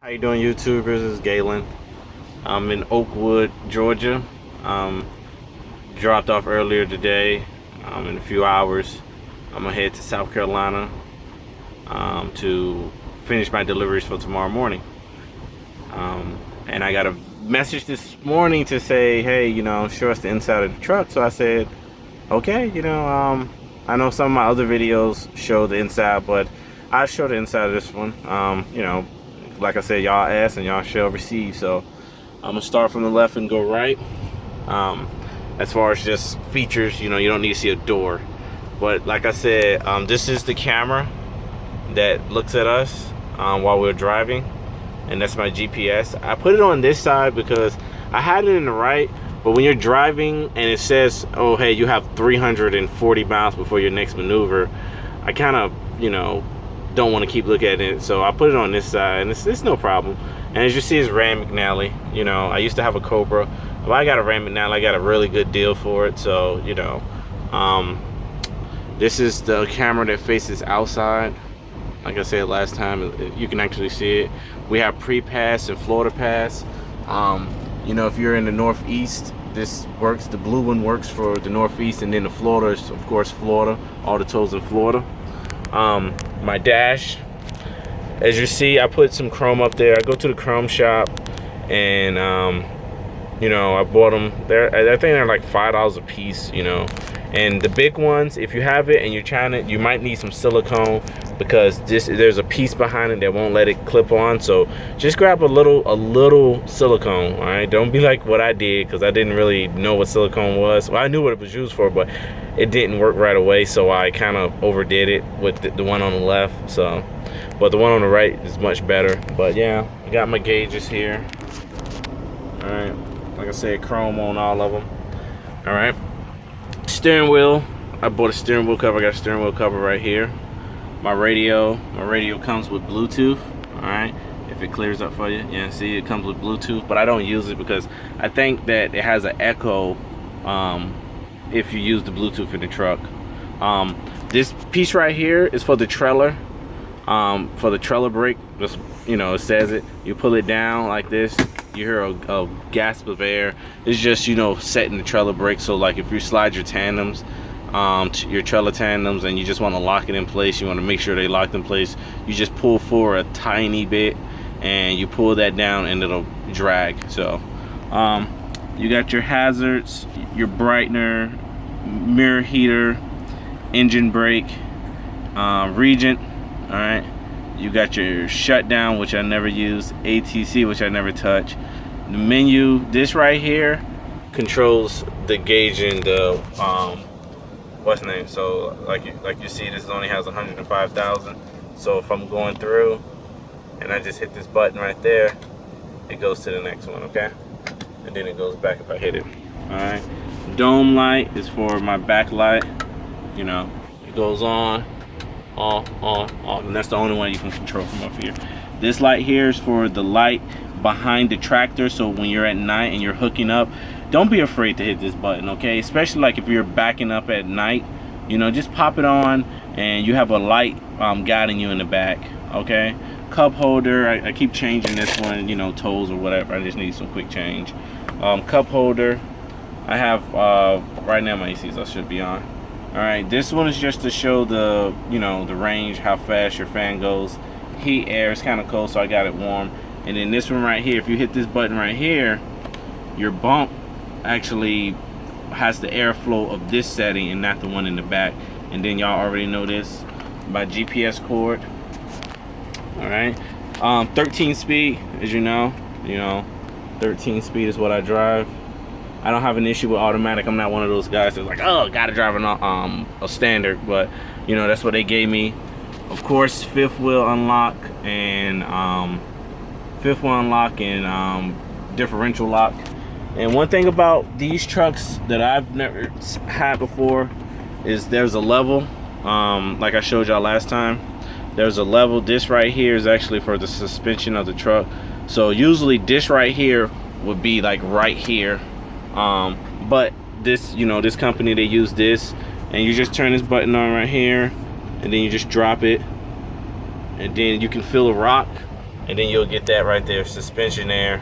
How you doing, YouTubers? This is Galen. I'm in Oakwood, Georgia. Dropped off earlier today. In a few hours, I'm gonna head to South Carolina to finish my deliveries for tomorrow morning. And I got a message this morning to say, hey, show us the inside of the truck. So I said, okay, I know some of my other videos show the inside, but I show the inside of this one. Like I said, y'all ask and y'all shall receive. So I'm gonna start from the left and go right. As far as just features, you don't need to see a door, but like I said, this is the camera that looks at us while we're driving, and that's my GPS. I put it on this side because I had it in the right, but when you're driving and it says, oh hey, you have 340 miles before your next maneuver, I kind of don't want to keep looking at it, so I put it on this side, and it's no problem. And as you see, it's Rand McNally. I used to have a Cobra, but I got a Rand McNally. I got a really good deal for it. So this is the camera that faces outside. Like I said last time, you can actually see it. We have pre-pass and Florida pass. If you're in the Northeast, this works. The blue one works for the Northeast, and then the Florida is, of course, Florida. All the toes in Florida. My dash, as you see, I put some chrome up there. I go to the chrome shop, and I bought them there. I think they're like $5 a piece, and the big ones, if you have it and you're trying it, you might need some silicone, because there's a piece behind it that won't let it clip on. So just grab a little silicone. All right, don't be like what I did, because I didn't really know what silicone was. Well, I knew what it was used for, but it didn't work right away, so I kind of overdid it with the one on the left. So but the one on the right is much better. But yeah, I got my gauges here. All right, like I said, chrome on all of them. All right, steering wheel, I bought a steering wheel cover. I got a steering wheel cover right here. My radio comes with Bluetooth. All right, if it clears up for you. Yeah, see, it comes with Bluetooth, but I don't use it because I think that it has an echo if you use the Bluetooth in the truck. This piece right here is for the trailer, brake. Just, it says it. You pull it down like this, you hear a gasp of air. It's just setting the trailer brake. So like if you slide your tandems, your trailer tandems, and you just want to lock it in place, you want to make sure they locked in place, you just pull forward a tiny bit and you pull that down and it'll drag. So you got your hazards, your brightener, mirror heater, engine brake, Regent. All right, you got your shutdown, which I never use, ATC, which I never touch. The menu, this right here controls the gauge and the what's the name. So like you see, this only has 105,000. So if I'm going through and I just hit this button right there, it goes to the next one. Okay, and then it goes back if I hit it. All right, dome light is for my backlight. It goes on, off, and that's the only one you can control from up here. This light here is for the light behind the tractor, so when you're at night and you're hooking up, don't be afraid to hit this button, okay? Especially like if you're backing up at night, just pop it on and you have a light guiding you in the back, okay? Cup holder, I keep changing this one, toes or whatever. I just need some quick change. Cup holder, I have right now my ACs should be on. All right, this one is just to show the the range, how fast your fan goes. Heat, air, it's kind of cold, so I got it warm. And then this one right here, if you hit this button right here, your bump actually has the airflow of this setting and not the one in the back. And then y'all already know this, my GPS cord. All right, 13 speed, as you know, 13 speed is what I drive. I don't have an issue with automatic. I'm not one of those guys that's like, oh, gotta drive a standard, but that's what they gave me. Of course, fifth wheel unlock and differential lock. And one thing about these trucks that I've never had before is there's a level. Like I showed y'all last time, there's a level. This right here is actually for the suspension of the truck. So usually this right here would be like right here. But this, this company, they use this, and you just turn this button on right here, and then you just drop it, and then you can feel a rock and then you'll get that right there, suspension air,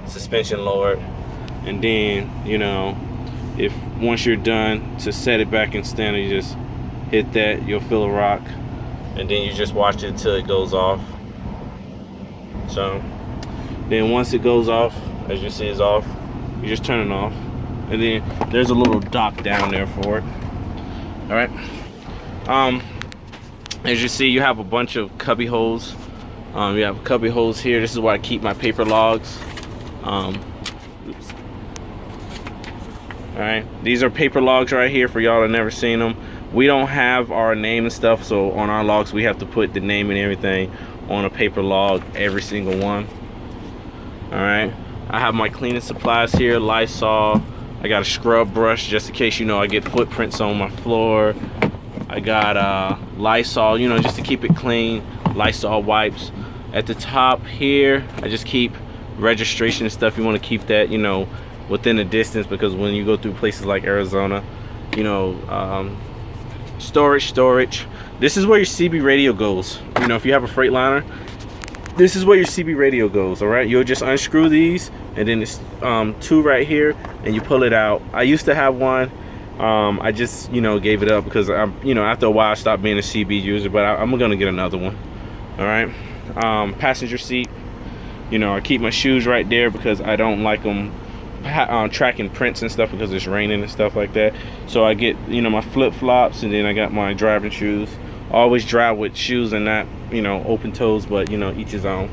suspension lowered. And then, you know, if once you're done to set it back in standard, you just hit that, you'll feel a rock, and then you just watch it until it goes off. So then once it goes off, as you see it's off, you just turn it off, and then there's a little dock down there for it. All right. As you see, you have a bunch of cubby holes. You have cubby holes here. This is where I keep my paper logs. Oops. All right, these are paper logs right here for y'all that never seen them. We don't have our name and stuff, so on our logs we have to put the name and everything on a paper log, every single one. All right, I have my cleaning supplies here, Lysol. I got a scrub brush just in case, you know, I get footprints on my floor. I got Lysol, you know, just to keep it clean. Lysol wipes. At the top here, I just keep registration and stuff. You want to keep that, you know, within a distance, because when you go through places like Arizona, you know, storage. This is where your CB radio goes. You know, if you have a Freightliner, this is where your CB radio goes. All right, you'll just unscrew these, and then it's two right here, and you pull it out. I used to have one. I just, you know, gave it up because I'm, you know, after a while I stopped being a CB user, but I'm gonna get another one. All right. Passenger seat, you know, I keep my shoes right there because I don't like them tracking prints and stuff because it's raining and stuff like that. So I get, you know, my flip-flops, and then I got my driving shoes. Always drive with shoes and not, you know, open toes, but, you know, each his own.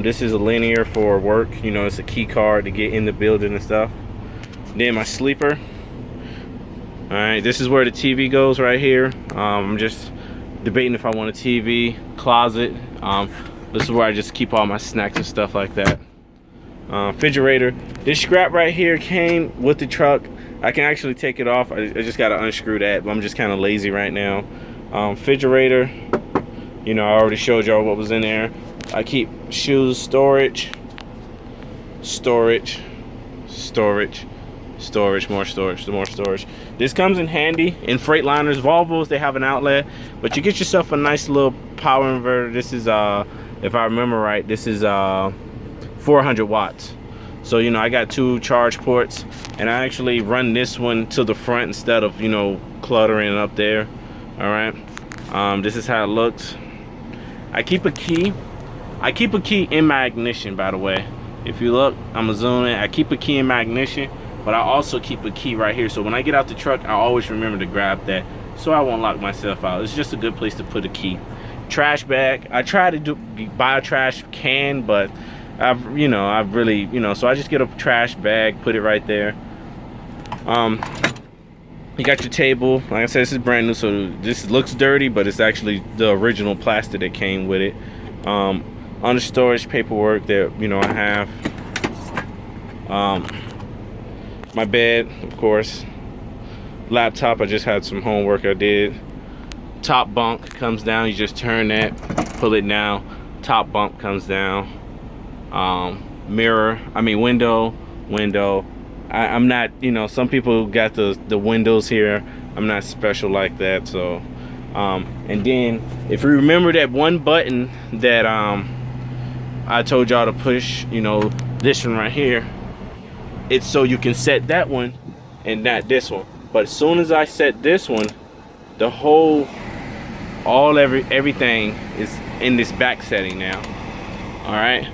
This is a linear for work. You know, it's a key card to get in the building and stuff. Then my sleeper. All right, this is where the TV goes right here. I'm just debating if I want a TV. Closet. This is where I just keep all my snacks and stuff like that. Refrigerator. This strap right here came with the truck. I can actually take it off. I just gotta unscrew that, but I'm just kind of lazy right now. Refrigerator. You know, I already showed y'all what was in there. I keep shoes, storage, more storage. This comes in handy in Freightliners. Volvos, they have an outlet, but you get yourself a nice little power inverter. This is if I remember right, this is 400 watts. So, you know, I got 2 charge ports, and I actually run this one to the front instead of, you know, cluttering it up there. All right. This is how it looks. I keep a key in my ignition, by the way. If you look, I'm gonna zoom in. I keep a key in my ignition, but I also keep a key right here. So when I get out the truck, I always remember to grab that so I won't lock myself out. It's just a good place to put a key. Trash bag. I try to buy a trash can, but I've really, you know, so I just get a trash bag, put it right there. You got your table. Like I said, this is brand new, so this looks dirty, but it's actually the original plastic that came with it. On the storage paperwork that, you know, I have. My bed, of course. Laptop, I just had some homework I did. Top bunk comes down, you just turn that, pull it down. Top bunk comes down. Window. I'm not, you know, some people got the windows here. I'm not special like that. So and then if you remember that one button that I told y'all to push, you know, this one right here, it's so you can set that one and not this one. But as soon as I set this one, the whole everything is in this back setting now. All right.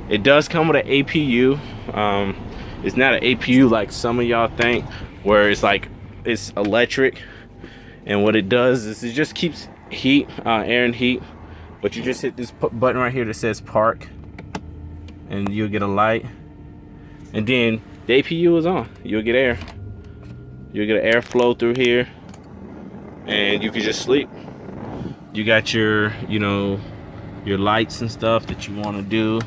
It does come with an APU. It's not an APU like some of y'all think, where it's like it's electric, and what it does is it just keeps heat, air and heat. But you just hit this button right here that says park, and you'll get a light, and then the APU is on. You'll get air. You'll get an airflow through here, and you can just sleep. You got your, you know, your lights and stuff that you want to do.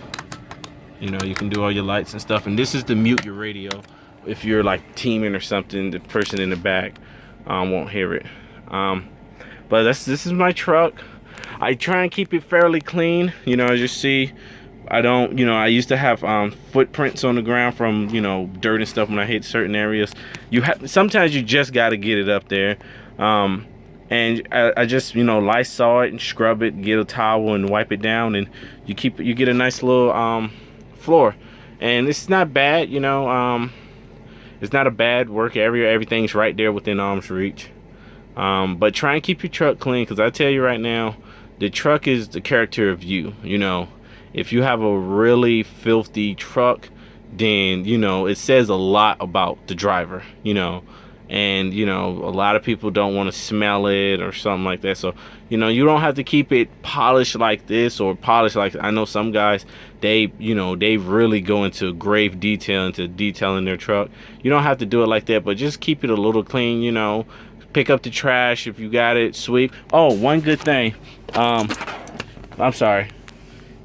You know, you can do all your lights and stuff. And this is to mute your radio. If you're like teaming or something, the person in the back won't hear it. But this is my truck. I try and keep it fairly clean. You know, as you see, I don't, you know, I used to have footprints on the ground from, you know, dirt and stuff when I hit certain areas. Sometimes you just got to get it up there. And I just, you know, Lysol it and scrub it, get a towel and wipe it down, and you get a nice little floor. And it's not bad, you know. It's not a bad work area. Everything's right there within arm's reach. But try and keep your truck clean, because I tell you right now, the truck is the character of you. You know, if you have a really filthy truck, then, you know, it says a lot about the driver, you know. And, you know, a lot of people don't want to smell it or something like that. So, you know, you don't have to keep it polished like this, or polished like, I know some guys, they, you know, they really go into grave detail into detailing their truck. You don't have to do it like that, but just keep it a little clean, you know. Pick up the trash if you got it, sweep. Oh, one good thing, I'm sorry,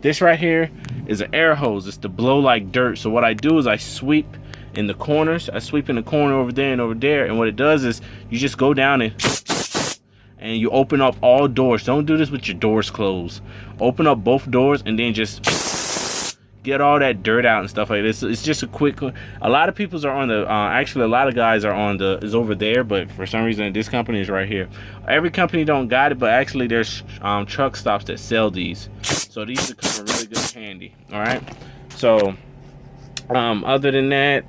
this right here is an air hose. It's to blow like dirt. So what I do is I sweep in the corners. I sweep in the corner over there and over there, and what it does is you just go down and you open up all doors. Don't do this with your doors closed. Open up both doors and then just get all that dirt out and stuff like this. It's just a quick. A lot of people's are on the actually a lot of guys are on the is over there, but for some reason this company is right here. Every company don't got it, but actually there's truck stops that sell these, so these are come in really good handy. All right, so other than that,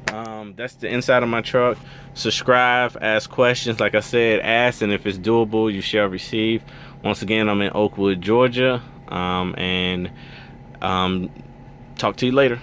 that's the inside of my truck. Subscribe, ask questions. Like I said, ask, and if it's doable, you shall receive. Once again, I'm in Oakwood, Georgia, and talk to you later.